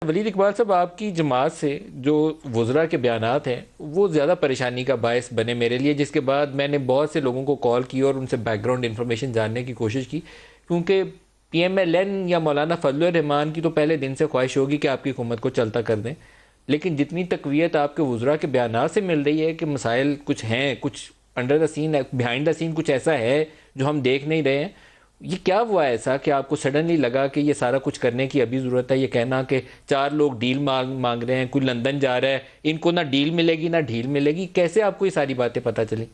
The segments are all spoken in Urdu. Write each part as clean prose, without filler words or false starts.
ولید اقبال صاحب، آپ کی جماعت سے جو وزراء کے بیانات ہیں وہ زیادہ پریشانی کا باعث بنے میرے لیے، جس کے بعد میں نے بہت سے لوگوں کو کال کی اور ان سے بیک گراؤنڈ انفارمیشن جاننے کی کوشش کی، کیونکہ پی ایم ایل این یا مولانا فضل الرحمان کی تو پہلے دن سے خواہش ہوگی کہ آپ کی حکومت کو چلتا کر دیں، لیکن جتنی تقویت آپ کے وزراء کے بیانات سے مل رہی ہے کہ مسائل کچھ ہیں، کچھ under the scene, behind the سین کچھ ایسا ہے جو ہم دیکھ نہیں رہے ہیں، یہ کیا ہوا ایسا کہ آپ کو سڈنلی لگا کہ یہ سارا کچھ کرنے کی ابھی ضرورت ہے؟ یہ کہنا کہ 4 لوگ ڈیل مانگ رہے ہیں، کوئی لندن جا رہا ہے، ان کو نہ ڈیل ملے گی نہ ڈھیل ملے گی، کیسے آپ کو یہ ساری باتیں پتہ چلیں؟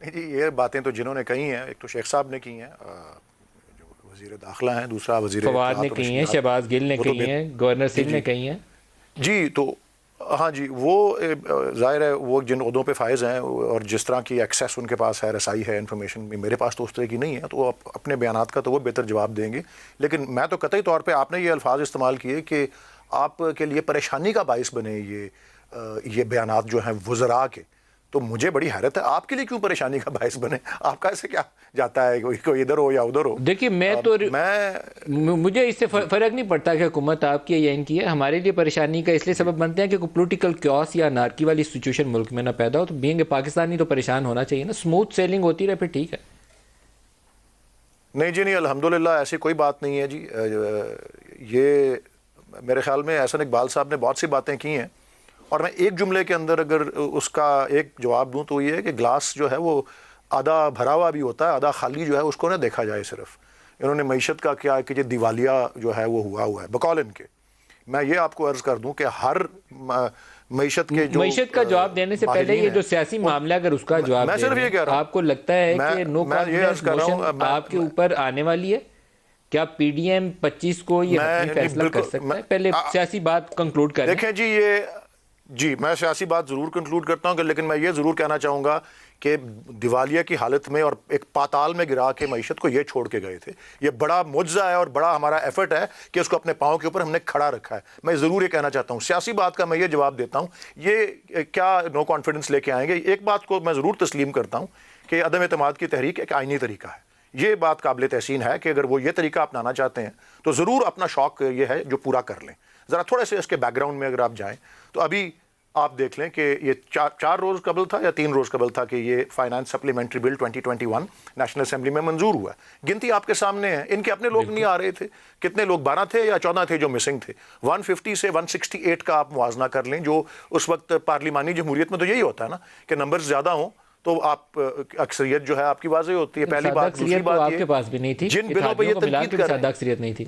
نہیں جی، یہ باتیں تو جنہوں نے کہی ہیں، ایک تو شیخ صاحب نے کی ہیں جو وزیر داخلہ ہیں، دوسرا وزیر فواد نے کہی ہیں، شہباز گل نے کہی ہیں، گورنر سنگھ نے کہی ہیں جی، تو ہاں جی، وہ ظاہر ہے وہ جن عہدوں پہ فائز ہیں اور جس طرح کی ایکسیس ان کے پاس ہے، رسائی ہے انفارمیشن میں، میرے پاس تو اس طرح کی نہیں ہے، تو وہ اپنے بیانات کا تو وہ بہتر جواب دیں گے، لیکن میں تو قطعی طور پہ آپ نے یہ الفاظ استعمال کیے کہ آپ کے لیے پریشانی کا باعث بنے یہ بیانات جو ہیں وزراء کے، تو مجھے بڑی حیرت ہے آپ کے لیے کیوں پریشانی کا باعث بنے؟ آپ کا ایسے کیا جاتا ہے کوئی ادھر ہو یا ادھر ہو؟ دیکھیے مجھے اس سے فرق نہیں پڑتا کہ حکومت آپ کی ہے یا ان کی ہے، ہمارے لیے پریشانی کا اس لیے سبب بنتے ہیں کہ کوئی پولیٹیکل کیوس یا انارکی والی سچویشن ملک میں نہ پیدا ہو، تو بینگ پاکستانی تو پریشان ہونا چاہیے نا، اسموتھ سیلنگ ہوتی رہے پھر ٹھیک ہے۔ نہیں جی، نہیں، الحمدللہ ایسی کوئی بات نہیں ہے جی، یہ میرے خیال میں احسن اقبال صاحب نے بہت سی باتیں کی ہیں، اور میں ایک جملے کے اندر اگر اس کا ایک جواب دوں تو یہ ہے کہ گلاس جو ہے وہ آدھا بھرا ہوا بھی ہوتا ہے، آدھا خالی جو ہے اس کو نہ دیکھا جائے صرف۔ انہوں نے معیشت کا کیا کہ یہ دیوالیہ جو ہے وہ ہوا ہے بقول ان کے۔ میں یہ آپ کو عرض کر دوں کہ ہر معیشت کے جو معیشت کا جواب دینے سے پہلے یہ جو سیاسی معاملہ اگر اس کا جواب میں صرف یہ کہہ رہا ہوں، آپ کو لگتا ہے کہ نو کانفیڈنس موشن آپ کے اوپر آنے والی ہے؟ کیا پی ڈی ایم 25 کو یہ حتمی فیصلہ کر سکتا ہے؟ پہلے سیاسی بات کنکلوڈ کریں۔ دیکھیں جی، میں سیاسی بات ضرور کنکلوڈ کرتا ہوں، لیکن میں یہ ضرور کہنا چاہوں گا کہ دیوالیہ کی حالت میں اور ایک پاتال میں گرا کے معیشت کو یہ چھوڑ کے گئے تھے، یہ بڑا معجزہ ہے اور بڑا ہمارا ایفرٹ ہے کہ اس کو اپنے پاؤں کے اوپر ہم نے کھڑا رکھا ہے۔ میں ضرور یہ کہنا چاہتا ہوں، سیاسی بات کا میں یہ جواب دیتا ہوں، یہ کیا نو کانفیڈنس لے کے آئیں گے؟ ایک بات کو میں ضرور تسلیم کرتا ہوں کہ عدم اعتماد کی تحریک ایک آئینی طریقہ ہے، یہ بات قابل تحسین ہے کہ اگر وہ یہ طریقہ اپنانا چاہتے ہیں تو ضرور اپنا شوق یہ ہے جو پورا کر لیں۔ ذرا تھوڑے سے اس کے بیک گراؤنڈ میں اگر آپ جائیں تو ابھی آپ دیکھ لیں کہ یہ 4 روز قبل تھا یا 3 روز قبل تھا کہ یہ فائنانس سپلیمنٹری بل 2021 نیشنل اسمبلی میں منظور ہوا ہے۔ گنتی آپ کے سامنے ہے، ان کے اپنے لوگ نہیں آ رہے تھے، کتنے لوگ 12 تھے یا 14 تھے جو مسنگ تھے، 150 سے 168 کا آپ موازنہ کر لیں، جو اس وقت پارلیمانی جمہوریت میں تو یہی ہوتا ہے نا کہ نمبر زیادہ ہوں تو آپ اکثریت جو ہے آپ کی واضح ہوتی ہے، پہلی بات۔ دوسری بات آپ کے پاس بھی نہیں تھی، جن بلوں پہ یہ تنقید کر اکثریت نہیں تھی،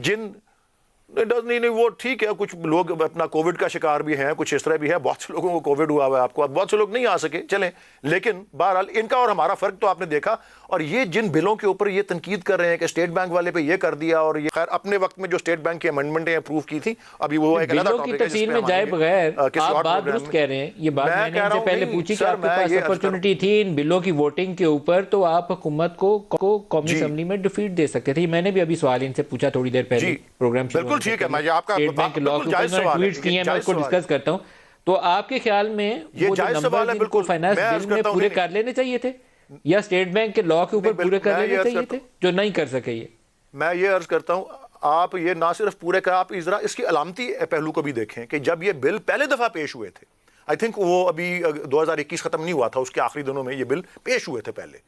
نہیں وہ ٹھیک ہے، کچھ لوگ اپنا کووڈ کا شکار بھی ہیں، کچھ اس طرح بھی ہے، بہت سے لوگوں کو کووڈ ہوا ہوا ہے، آپ کو بہت سے لوگ نہیں آ سکے، چلیں، لیکن بہرحال ان کا اور ہمارا فرق تو آپ نے دیکھا۔ اور یہ جن بلوں کے اوپر یہ تنقید کر رہے ہیں کہ اسٹیٹ بینک والے پہ یہ کر دیا، اور یہ خیر اپنے وقت میں جو اسٹیٹ بینک کی امینڈمنٹیں اپروو کی تھی، ابھی وہ ایک علیحدہ ٹاپک ہے، کی تفصیل میں جائے بغیر آپ بات درست کہہ رہے ہیں۔ یہ بات میں نے ان سے پہلے پوچھی کہ آپ کے پاس اپرچونٹی تھی ان بلوں کی ووٹنگ کے اوپر تو آپ حکومت کو قومی اسمبلی میں ڈیفیٹ دے سکتے تھے۔ میں نے بھی ابھی سوال ان سے پوچھا تھوڑی دیر پہلے پروگرام شروع بالکل ٹھیک ہے، میں آپ کا اسٹیٹ بینک لا کے اوپر ٹویٹس کیے ہیں، میں اس کو ڈسکس کرتا ہوں۔ تو آپ کے خیال میں وہ جو نمبر جن کو فائنانس بل میں پورے کر لینے چاہیے تھے یا اسٹیٹ بینک کے لا کے اوپر پورے کر لینے چاہیے تھے جو نہیں کر سکے؟ یہ میں یہ عرض کرتا ہوں، آپ یہ نہ صرف پورے کر، آپ ذرا اس کی علامتی پہلو کو بھی دیکھیں کہ جب یہ بل پہلے دفعہ پیش ہوئے تھے، آئی تھنک وہ ابھی 2021 ختم نہیں ہوا تھا، اس کے آخری دنوں میں یہ بل پیش ہوئے تھے۔ پہلے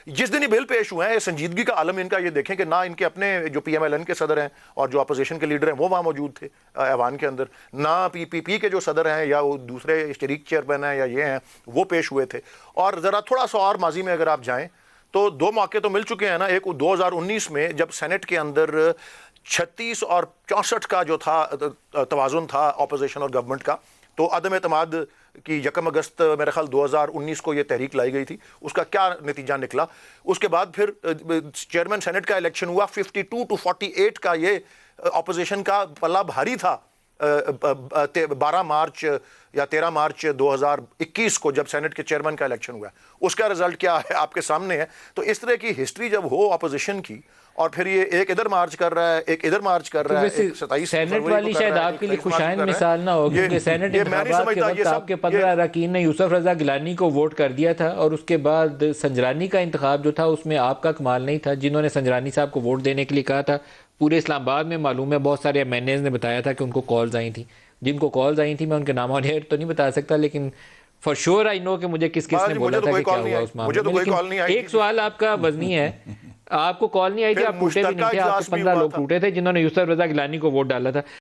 جس دن یہ بل پیش ہوئے ہیں، سنجیدگی کا عالم ان کا یہ دیکھیں کہ نہ ان کے اپنے جو پی ایم ایل این کے صدر ہیں اور جو اپوزیشن کے لیڈر ہیں وہ وہاں موجود تھے ایوان کے اندر، نہ پی پی پی کے جو صدر ہیں یا وہ دوسرے شریک چیئرمین ہیں یا یہ ہیں وہ پیش ہوئے تھے۔ اور ذرا تھوڑا سا اور ماضی میں اگر آپ جائیں تو 2 موقع تو مل چکے ہیں نا، ایک 2019 میں جب سینٹ کے اندر 36 اور 64 کا جو تھا توازن تھا اپوزیشن اور گورنمنٹ کا، تو عدم اعتماد کی 1 اگست میرے خیال 2019 کو یہ تحریک لائی گئی تھی، اس کا کیا نتیجہ نکلا؟ اس کے بعد پھر چیئرمین سینٹ کا الیکشن ہوا، 52 to 48 کا یہ اپوزیشن کا پلہ بھاری تھا 12 مارچ یا 13 مارچ 2021 کو جب سینٹ کے چیئرمین کا الیکشن ہوا، اس کا رزلٹ کیا ہے آپ کے سامنے ہے۔ تو اس طرح کی ہسٹری جب ہو اپوزیشن کی اور پھر یہ ایک ادھر مارچ کر رہا ہے، ایک ادھر مارچ کر رہا ہے، 27 سینٹ والی شاید آپ کے لیے خوشائند مثال نہ ہو، کیونکہ سینٹ انتخابات کے وقت آپ کے 15 اراکین نے یوسف رضا گیلانی کو ووٹ کر دیا تھا، اور اس کے بعد سنجرانی کا انتخاب جو تھا اس میں آپ کا کمال نہیں تھا، جنہوں نے سنجرانی صاحب کو ووٹ دینے کے لیے کہا تھا پورے اسلام آباد میں معلوم ہے، بہت سارے MNAs نے بتایا تھا کہ ان کو کالز آئی تھیں. جن کو کالز آئی تھیں میں ان کے نام آن ایئر تو نہیں بتا سکتا، لیکن فار شیور آئی نو کہ مجھے کس نے بولا تھا کہ کیا ہوا اس معاملے میں. لیکن ایک سوال آپ کا وزنی ہے، آپ کو کال نہیں آئی تھی، آپ ٹوٹے بھی نہیں تھے، آپ کے 15 لوگ ٹوٹے تھے جنہوں نے یوسف رضا گیلانی کو ووٹ ڈالا تھا.